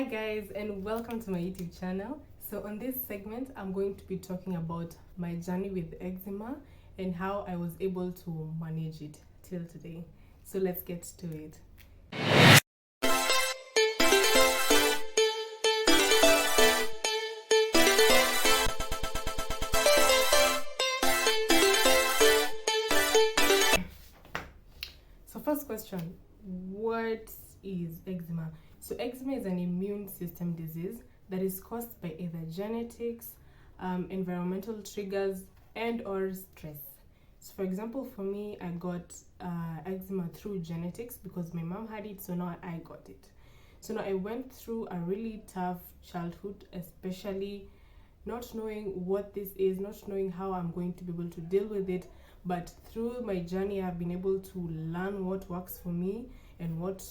Hi guys, and welcome to my YouTube channel. So on this segment I'm going to be talking about my journey with eczema and how I was able to manage it till today. So let's get to it. So first question, what is eczema? So eczema is an immune system disease that is caused by either genetics, environmental triggers, and or stress. So for example, for me, I got eczema through genetics because my mom had it, so now I got it. So now I went through a really tough childhood, especially not knowing what this is, not knowing how I'm going to be able to deal with it. But through my journey, I've been able to learn what works for me and what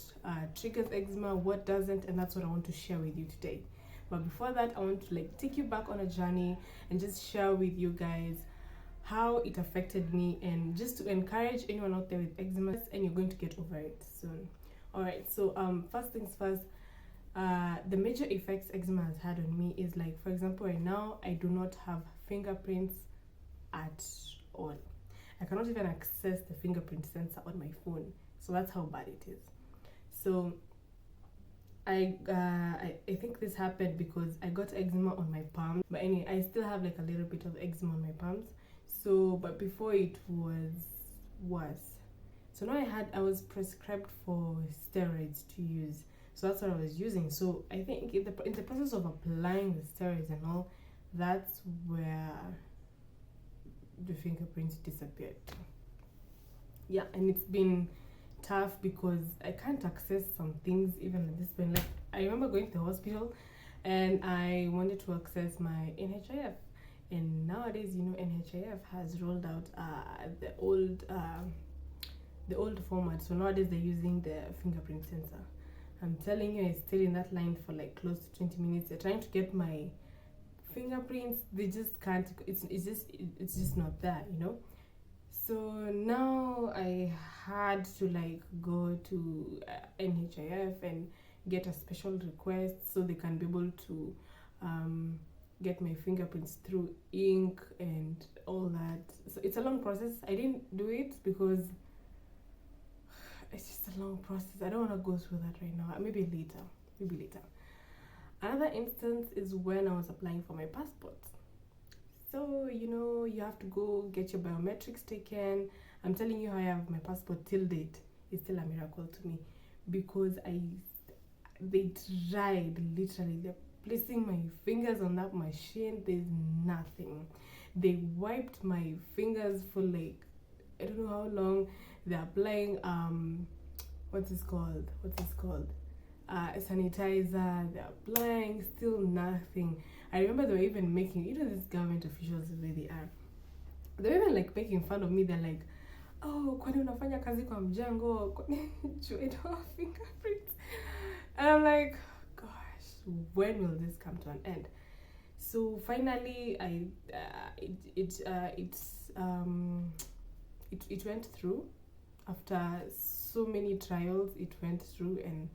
triggers eczema, what doesn't, and that's what I want to share with you today. But before that, I want to take you back on a journey and just share with you guys how it affected me, and just to encourage anyone out there with eczema, and you're going to get over it soon. All right, so first things first, the major effects eczema has had on me is, like, for example, right now I do not have fingerprints at all. I cannot even access the fingerprint sensor on my phone, so that's how bad it is. So I think this happened because I got eczema on my palms, but anyway, I still have like a little bit of eczema on my palms. So but before, it was worse. So now I was prescribed for steroids to use, so that's what I was using. So I think in the process of applying the steroids and all, that's where the fingerprints disappeared. Yeah, and it's been tough because I can't access some things even at this point. Like, I remember going to the hospital and I wanted to access my NHIF, and nowadays, you know, NHIF has rolled out the old format. So nowadays they're using the fingerprint sensor. I'm telling you, I stayed in that line for like close to 20 minutes. They're trying to get my fingerprints. They just can't. It's just not there, you know. So now I had to go to NHIF and get a special request so they can be able to get my fingerprints through ink and all that. So it's a long process. I didn't do it because it's just a long process. I don't want to go through that right now. Maybe later. Another instance is when I was applying for my passport. So, you know, you have to go get your biometrics taken. I'm telling you, how I have my passport till date is still a miracle to me, because they tried, literally, they're placing my fingers on that machine. There's nothing. They wiped my fingers for I don't know how long. They're applying what's this called? Sanitizer. They're applying, still nothing. I remember they were even making, you know, these government officials, the way they are, they were even making fun of me. They're like, oh, kwani unafanya kazi kwa mjango, kwani you don't have fingerprints? And I'm like, gosh, when will this come to an end? So finally, it went through. After so many trials, it went through, and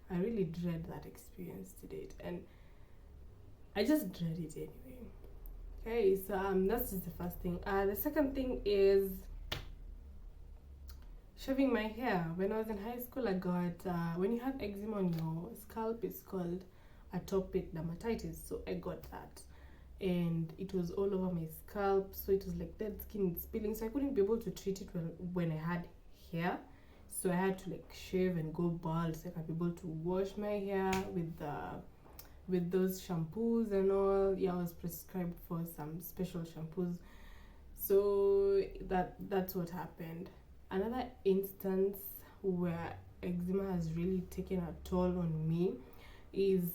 I really dread that experience to date, and I just dread it anyway. Okay, so that's just the first thing. The second thing is shaving my hair. When I was in high school, I got when you have eczema on your scalp, it's called atopic dermatitis. So I got that, and it was all over my scalp. So it was like dead skin spilling. So I couldn't be able to treat it when I had hair. So I had to shave and go bald so I could be able to wash my hair with those shampoos and all. Yeah, I was prescribed for some special shampoos. So that's what happened. Another instance where eczema has really taken a toll on me is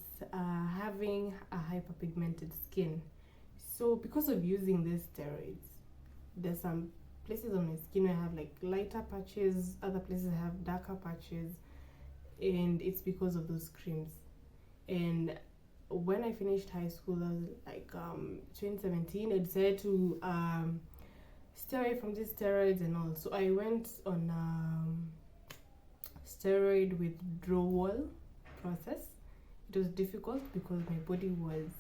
having a hyperpigmented skin. So because of using these steroids, there's some places on my skin where I have lighter patches, other places have darker patches, and it's because of those creams. And when I finished high school, I was 2017, I decided to stay away from these steroids and all. So I went on steroid withdrawal process. It was difficult because my body was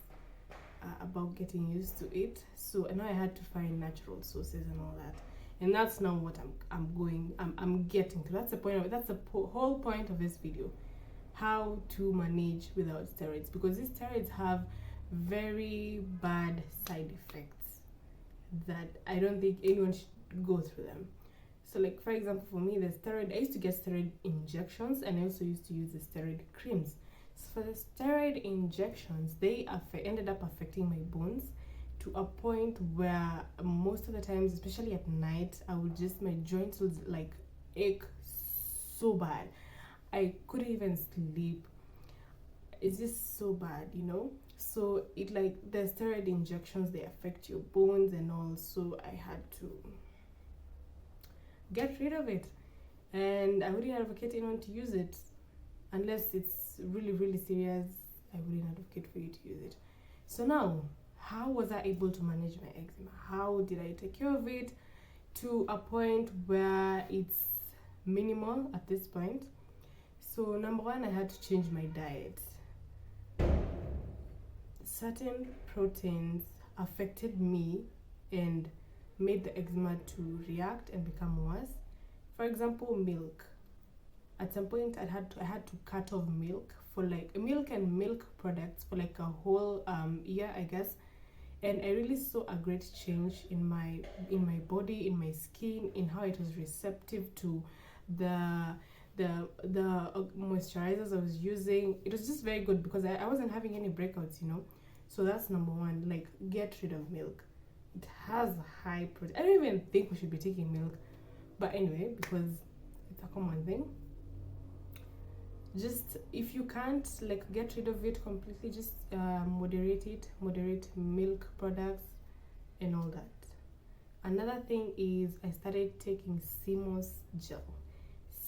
about getting used to it. So now I had to find natural sources and all that. And that's now what I'm getting to. That's the point of it. That's the whole point of this video. How to manage without steroids, because these steroids have very bad side effects that I don't think anyone should go through them. So like for example, for me, the steroid, I used to get steroid injections, and I also used to use the steroid creams. So for the steroid injections, they ended up affecting my bones to a point where most of the times, especially at night, my joints would like ache so bad. I couldn't even sleep. It's just so bad, you know. So it like the steroid injections, they affect your bones and all. So I had to get rid of it, and I wouldn't advocate anyone to use it unless it's really, really serious. I wouldn't advocate for you to use it. So now, how was I able to manage my eczema? How did I take care of it to a point where it's minimal at this point? So number one, I had to change my diet. Certain proteins affected me and made the eczema to react and become worse. For example, milk. At some point, I had to cut off milk for like milk and milk products for like a whole year, I guess. And I really saw a great change in my body, in my skin, in how it was receptive to the moisturizers I was using. It was just very good because I wasn't having any breakouts, you know. So that's number one. Like, get rid of milk. It has high protein. I don't even think we should be taking milk, but anyway, because it's a common thing. Just if you can't like get rid of it completely, just moderate milk products and all that. Another thing is I started taking Simos gel.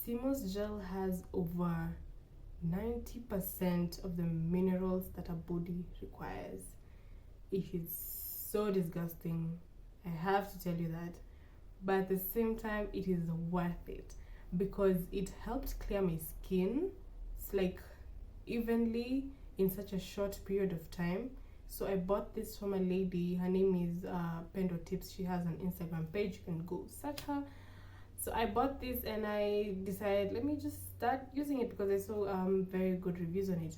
Simos gel has over 90% of the minerals that a body requires. It is so disgusting, I have to tell you that, but at the same time it is worth it because it helped clear my skin like evenly in such a short period of time. So I bought this from a lady. Her name is Pendo Tips. She has an Instagram page. You can go search her. So I bought this and I decided, let me just start using it because I saw very good reviews on it.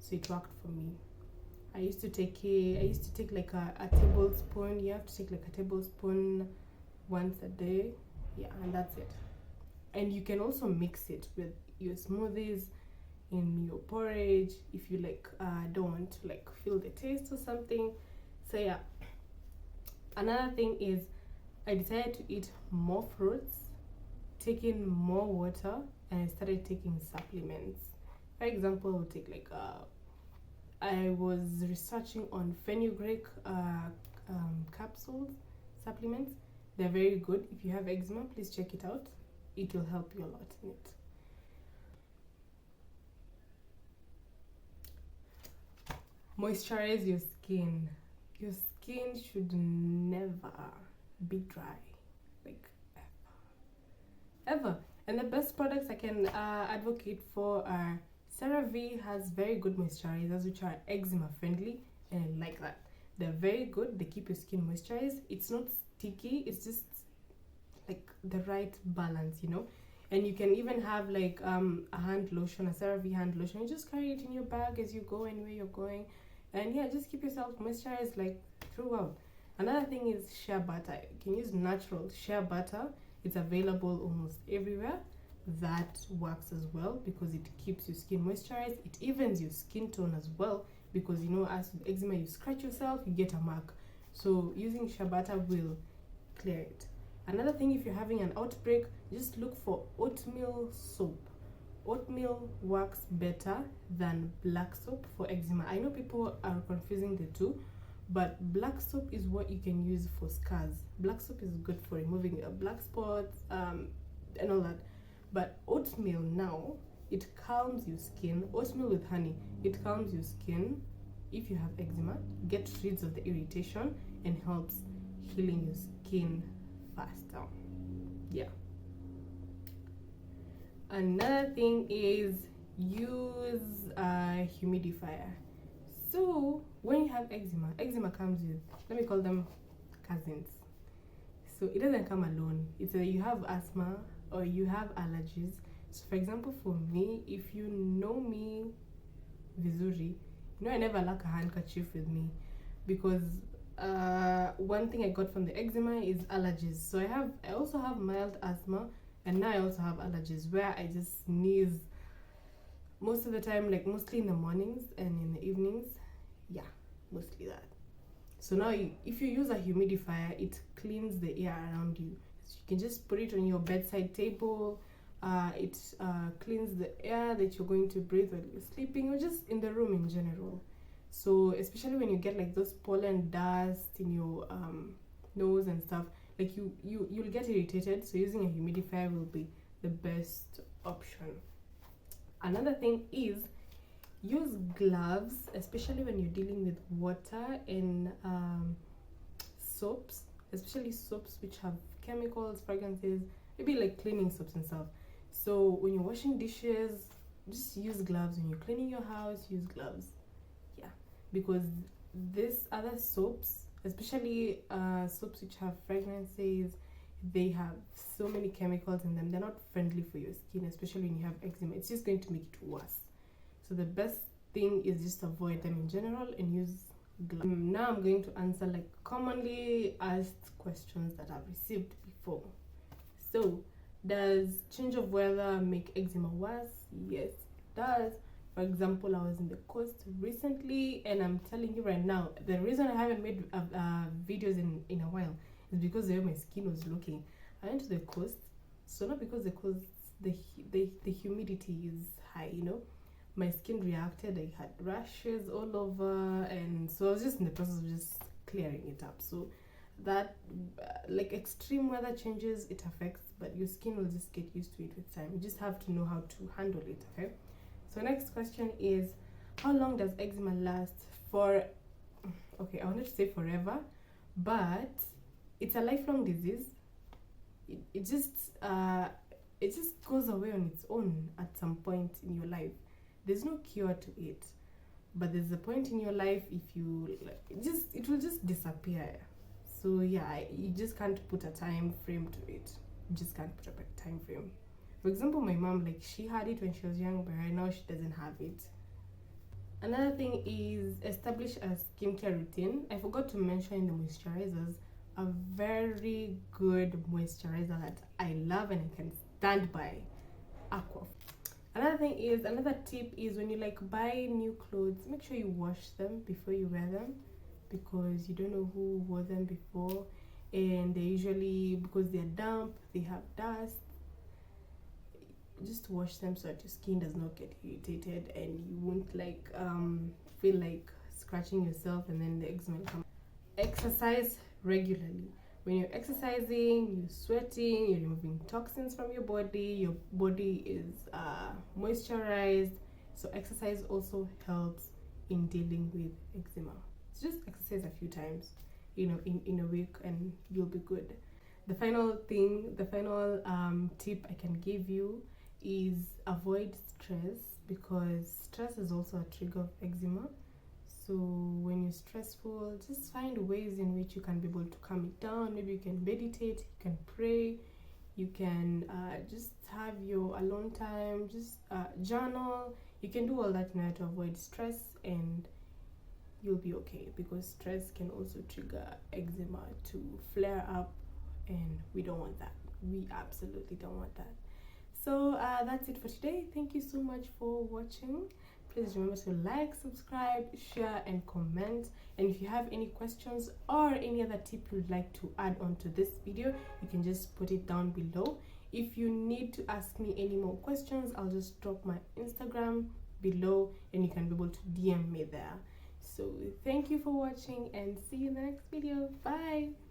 So it worked for me. I used to take like a tablespoon. You have to take like a tablespoon once a day. Yeah, and that's it. And you can also mix it with your smoothies, in your porridge, if you like don't want to like feel the taste or something. So yeah, another thing is I decided to eat more fruits, taking more water, and I started taking supplements. For example, I would take like I was researching on fenugreek capsules, supplements. They're very good. If you have eczema, please check it out. It will help you a lot in it. Moisturize your skin. Your skin should never be dry, like ever. And the best products I can advocate for are CeraVe has very good moisturizers which are eczema friendly, and I like that. They're very good. They keep your skin moisturized. It's not sticky. It's just like the right balance, you know. And you can even have like a hand lotion, a CeraVe hand lotion. You just carry it in your bag as you go anywhere you're going. And yeah, just keep yourself moisturized like throughout. Another thing is shea butter. You can use natural shea butter. It's available almost everywhere. That works as well because it keeps your skin moisturized. It evens your skin tone as well because you know, as with eczema, you scratch yourself, you get a mark. So using shea butter will clear it. Another thing, if you're having an outbreak, just look for oatmeal soap. Oatmeal works better than black soap for eczema. I know people are confusing the two, but black soap is what you can use for scars. Black soap is good for removing black spots and all that. But oatmeal now, it calms your skin. Oatmeal with honey, it calms your skin. If you have eczema, gets rid of the irritation and helps healing your skin faster. Yeah. Another thing is use a humidifier. So when you have eczema comes with, let me call them cousins. So it doesn't come alone. It's a, you have asthma or you have allergies. So for example, for me, if you know me vizuri, you know I never lack a handkerchief with me, because one thing I got from the eczema is allergies. So I also have mild asthma, and now I also have allergies where I just sneeze most of the time, like mostly in the mornings and in the evenings. Yeah, mostly that. So now if you use a humidifier, it cleans the air around you. So you can just put it on your bedside table. It cleans the air that you're going to breathe while you're sleeping, or just in the room in general. So especially when you get like those pollen dust in your nose and stuff, like you'll get irritated. So using a humidifier will be the best option. Another thing is use gloves, especially when you're dealing with water and soaps, especially soaps which have chemicals, fragrances, maybe like cleaning soaps and stuff. So when you're washing dishes, just use gloves. When you're cleaning your house, use gloves. Yeah, because these other soaps, especially soaps which have fragrances, they have so many chemicals in them. They're not friendly for your skin, especially when you have eczema. It's just going to make it worse. So the best thing is just avoid them in general and use gloves. Now I'm going to answer like commonly asked questions that I've received before. So, does change of weather make eczema worse? Yes, it does. For example, I was in the coast recently, and I'm telling you right now, the reason I haven't made videos in a while is because the way my skin was looking. I went to the coast, so not because the coast, the humidity is high, you know. My skin reacted, I had rashes all over, and so I was just in the process of just clearing it up. So that like extreme weather changes, it affects, but your skin will just get used to it with time. You just have to know how to handle it. Okay, so next question is, how long does eczema last? For, okay, I wanted to say forever, but it's a lifelong disease. It just goes away on its own at some point in your life. There's no cure to it, but there's a point in your life, if you it will just disappear. So yeah, you just can't put a time frame to it. You just can't put a time frame. For example, my mom, like, she had it when she was young, but right now she doesn't have it. Another thing is establish a skincare routine. I forgot to mention in the moisturizers, a very good moisturizer that I love and I can stand by, Aqua. Another tip is, when you like buy new clothes, make sure you wash them before you wear them, because you don't know who wore them before, and they usually, because they're damp, they have dust. Just wash them so that your skin does not get irritated and you won't like feel like scratching yourself and then the eczema will come. Exercise regularly. When you're exercising, you're sweating, you're removing toxins from your body is moisturized. So exercise also helps in dealing with eczema. So just exercise a few times, you know, in a week, and you'll be good. The final tip I can give you is avoid stress, because stress is also a trigger of eczema. So when you're stressful, just find ways in which you can be able to calm it down. Maybe you can meditate, you can pray, you can just have your alone time, just journal. You can do all that in order to avoid stress, and you'll be okay, because stress can also trigger eczema to flare up, and we don't want that. We absolutely don't want that. So that's it for today. Thank you so much for watching. Please remember to like, subscribe, share, and comment. And if you have any questions or any other tip you'd like to add on to this video, you can just put it down below. If you need to ask me any more questions, I'll just drop my Instagram below and you can be able to DM me there. So thank you for watching, and see you in the next video. Bye.